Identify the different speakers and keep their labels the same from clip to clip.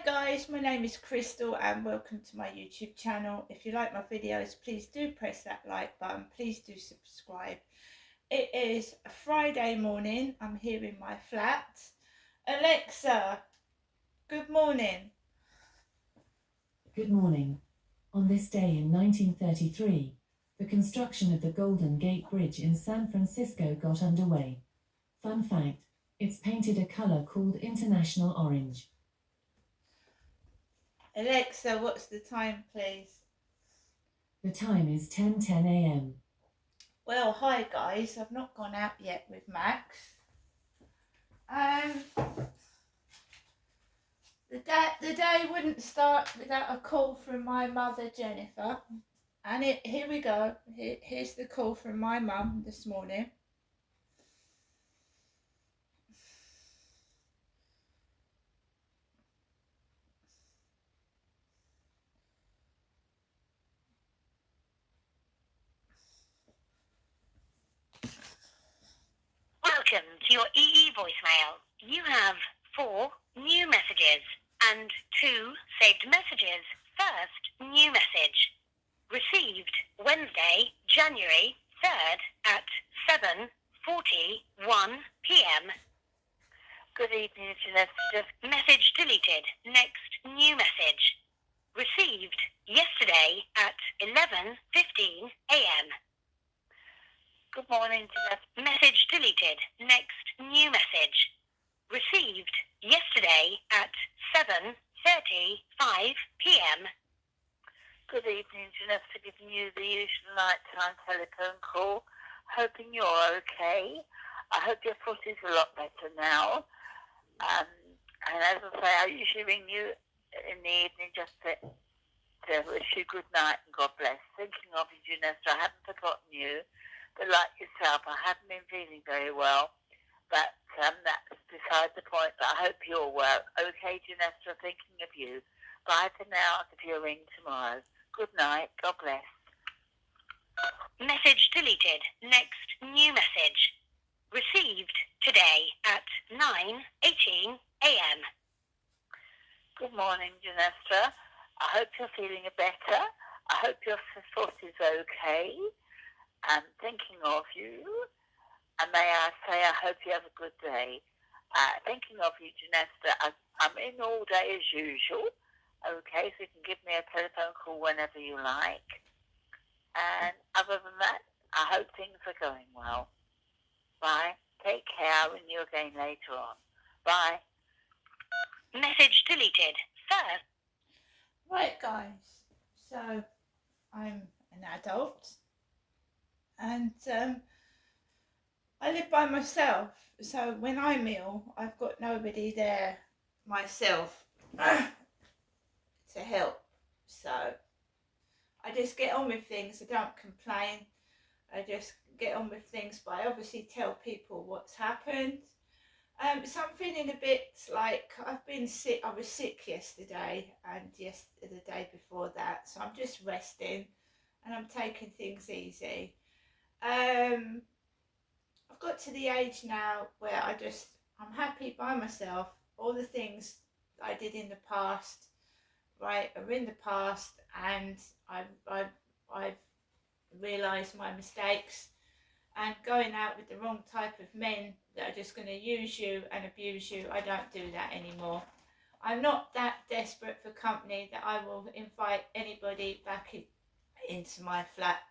Speaker 1: guys, my name is Crystal and welcome to my YouTube channel. If you like my videos, please do press that like button. Please do subscribe. It is a Friday morning. I'm here in my flat. Alexa, good morning.
Speaker 2: Good morning. On this day in 1933, the construction of the Golden Gate Bridge in San Francisco got underway. Fun fact, it's painted a color called International Orange.
Speaker 1: Alexa, what's the time, please?
Speaker 2: The time is 10:10 a.m.
Speaker 1: Well, hi guys. I've not gone out yet with Max. The day wouldn't start without a call from my mother, Jennifer. And here we go. Here's the call from my mum this morning.
Speaker 3: Welcome to your EE voicemail. You have 4 new messages and 2 saved messages. First new message. Received Wednesday, January 3rd at 7:41 p.m. Good evening, Jeanette. Message deleted. Next new message. Received yesterday at 11:15 a.m. Good morning, Jeanette. Message deleted. Next new message. Received yesterday at 7:35 p.m. Good evening, Jeanette. Giving you the usual nighttime telephone call. Hoping you're okay. I hope your foot is a lot better now. And as I say, I usually ring you in the evening just to wish you good night and God bless. Thinking of you, Jeanette. I haven't forgotten you. But like yourself, I haven't been feeling very well. But that's beside the point. But I hope you're well. Okay, Janessa, thinking of you. Bye for now. I'll give you a ring tomorrow. Good night. God bless. Message deleted. Next new message. Received today at 9:18 a.m. Good morning, Janessa. I hope you're feeling better. I hope your foot is okay. I'm thinking of you, and may I say I hope you have a good day. Thinking of you, Janessa, I'm in all day as usual, okay, so you can give me a telephone call whenever you like. And other than that, I hope things are going well. Bye. Take care. I'll ring you again later on. Bye. Message deleted. First.
Speaker 1: Right, guys. So, I'm an adult. And I live by myself, so when I'm ill, I've got nobody there myself to help. So I just get on with things. I don't complain. I just get on with things, but I obviously tell people what's happened. So I'm feeling a bit like I've been sick. I was sick yesterday and the day before that, so I'm just resting and I'm taking things easy. I've got to the age now where I'm happy by myself. All the things I did in the past, right, are in the past, and I've realised my mistakes. And going out with the wrong type of men that are just going to use you and abuse you, I don't do that anymore. I'm not that desperate for company that I will invite anybody back into my flat.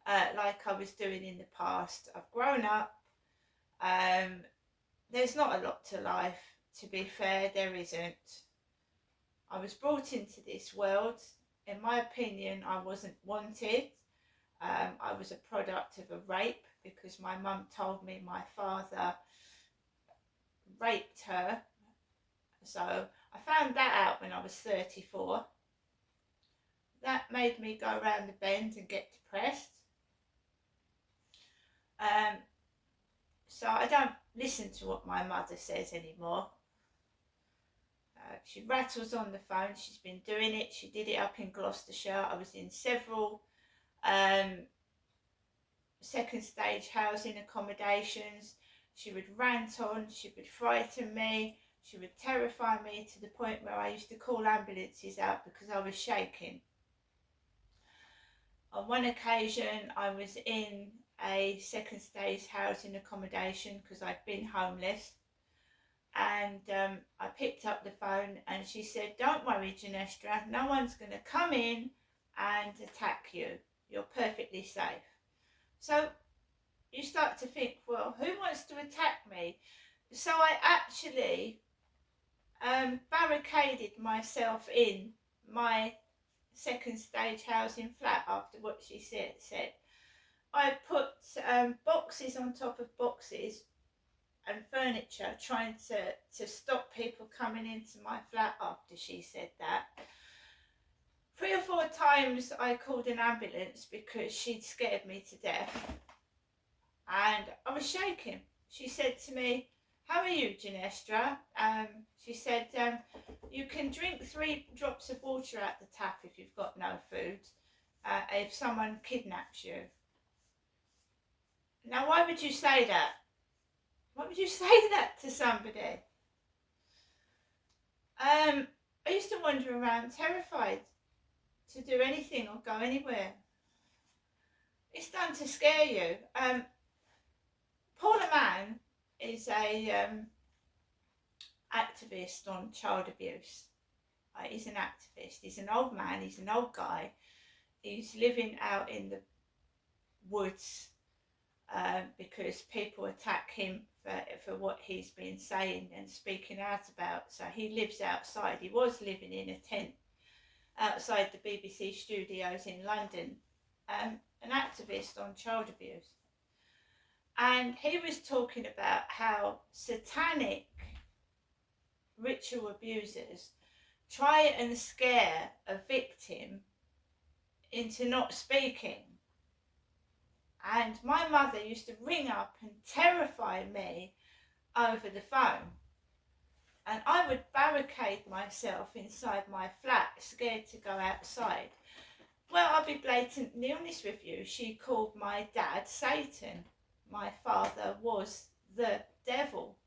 Speaker 1: Like I was doing in the past. I've grown up. There's not a lot to life, to be fair, there isn't. I was brought into this world. In my opinion, I wasn't wanted. I was a product of a rape because my mum told me my father raped her. So I found that out when I was 34. That made me go around the bend and get depressed. So I don't listen to what my mother says anymore. She rattles on the phone. She's been doing it. She did it up in Gloucestershire. I was in several second stage housing accommodations. She would rant on. She would frighten me. She would terrify me to the point where I used to call ambulances out because I was shaking. On one occasion, I was in a second stage housing accommodation because I'd been homeless, and I picked up the phone and she said, "Don't worry, Ginestra, no one's going to come in and attack you. You're perfectly safe." So you start to think, well, who wants to attack me? So I actually barricaded myself in my second stage housing flat after what she said. I put boxes on top of boxes and furniture, trying to stop people coming into my flat after she said that. 3 or 4 times I called an ambulance because she'd scared me to death, and I was shaking. She said to me, "How are you, Ginestra?" She said, "You can drink 3 drops of water out the tap if you've got no food, if someone kidnaps you." Now, why would you say that? Why would you say that to somebody? I used to wander around terrified to do anything or go anywhere. It's done to scare you. Paula Mann is a activist on child abuse. He's an activist. He's an old man. He's an old guy. He's living out in the woods because people attack him for what he's been saying and speaking out about. So he lives outside. He was living in a tent outside the BBC studios in London, an activist on child abuse. And he was talking about how satanic ritual abusers try and scare a victim into not speaking. And my mother used to ring up and terrify me over the phone. And I would barricade myself inside my flat, scared to go outside. Well, I'll be blatantly honest with you. She called my dad Satan. My father was the devil.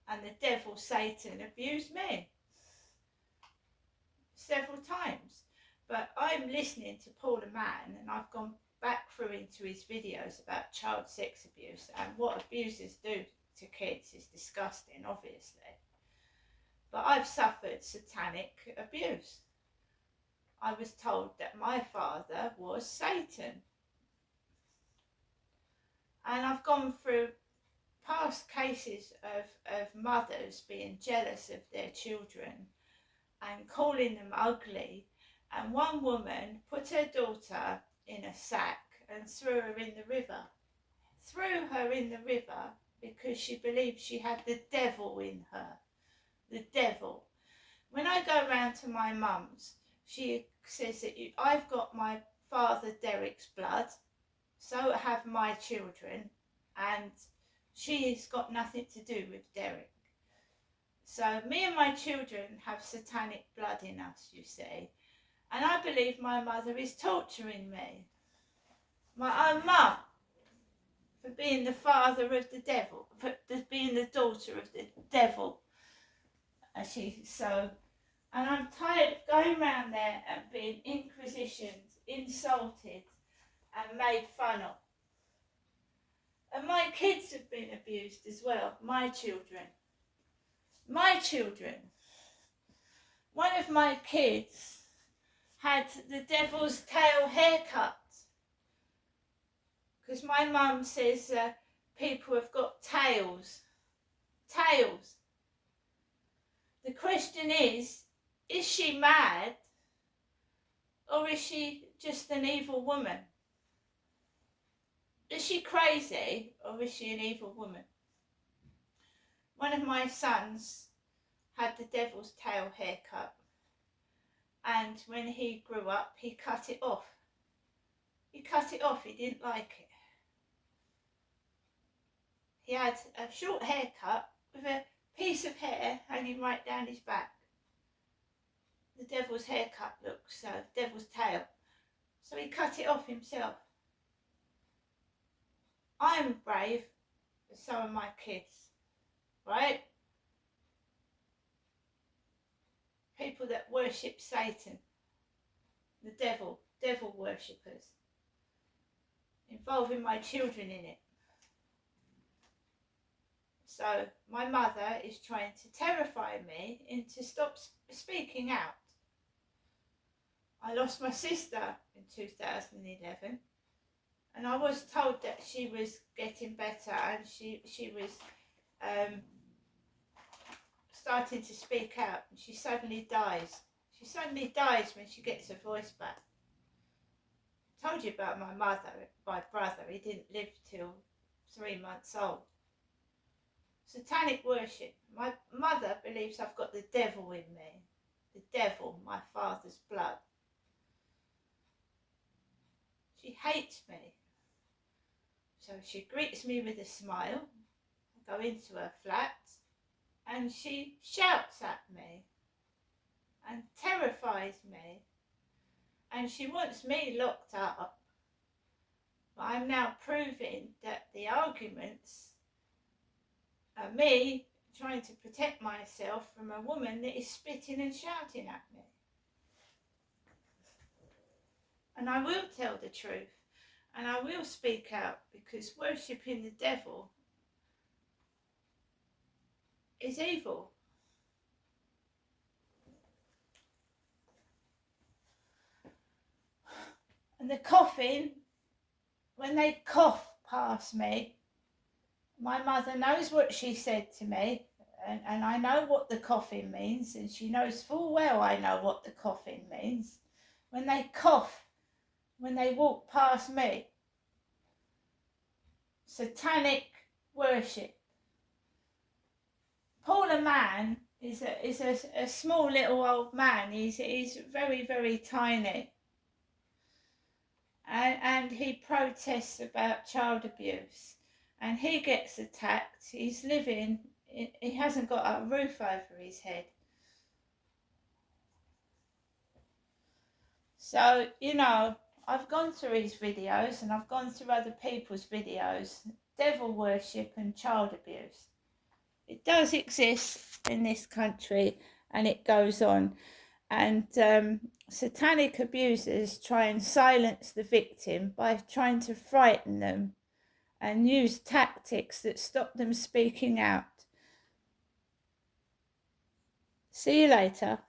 Speaker 1: And the devil, Satan, abused me several times. But I'm listening to Paula Mann, and I've gone back through into his videos about child sex abuse, and what abusers do to kids is disgusting, obviously. But I've suffered satanic abuse. I was told that my father was Satan. And I've gone through past cases of mothers being jealous of their children and calling them ugly. And one woman put her daughter in a sack and threw her in the river. Threw her in the river because she believed she had the devil in her. The devil. When I go round to my mum's, she says that I've got my father Derek's blood, so have my children, and she's got nothing to do with Derek. So me and my children have satanic blood in us, you see. And I believe my mother is torturing me. My own mum, for being the father of the devil, for being the daughter of the devil. And I'm tired of going round there and being inquisitioned, insulted and made fun of. And my kids have been abused as well, my children. My children. One of my kids had the devil's tail haircut. Because my mum says people have got tails. Tails. The question is she mad? Or is she just an evil woman? Is she crazy? Or is she an evil woman? One of my sons had the devil's tail haircut. And when he grew up, he cut it off. He cut it off. He didn't like it. He had a short haircut with a piece of hair hanging right down his back. The devil's haircut looks, devil's tail. So he cut it off himself. I'm brave, but so are my kids, right? people that worship Satan, the devil worshippers, involving my children in it. So my mother is trying to terrify me into stop speaking out. I lost my sister in 2011, and I was told that she was getting better and she was starting to speak out, and she suddenly dies. She suddenly dies when she gets her voice back. I told you about my brother. He didn't live till 3 months old. Satanic worship. My mother believes I've got the devil in me. The devil, my father's blood. She hates me. So she greets me with a smile. I go into her flat and she shouts at me and terrifies me. And she wants me locked up. But I'm now proving that the arguments are me trying to protect myself from a woman that is spitting and shouting at me. And I will tell the truth, and I will speak out, because worshipping the devil is evil. And the coughing, when they cough past me, my mother knows what she said to me, and I know what the coughing means, and she knows full well I know what the coughing means. When they cough, when they walk past me, satanic worship. Paul a man is a small little old man. He's very, very tiny. And he protests about child abuse. And he gets attacked. He's living, he hasn't got a roof over his head. So, you know, I've gone through his videos and I've gone through other people's videos. Devil worship and child abuse. It does exist in this country, and it goes on. And satanic abusers try and silence the victim by trying to frighten them and use tactics that stop them speaking out. See you later.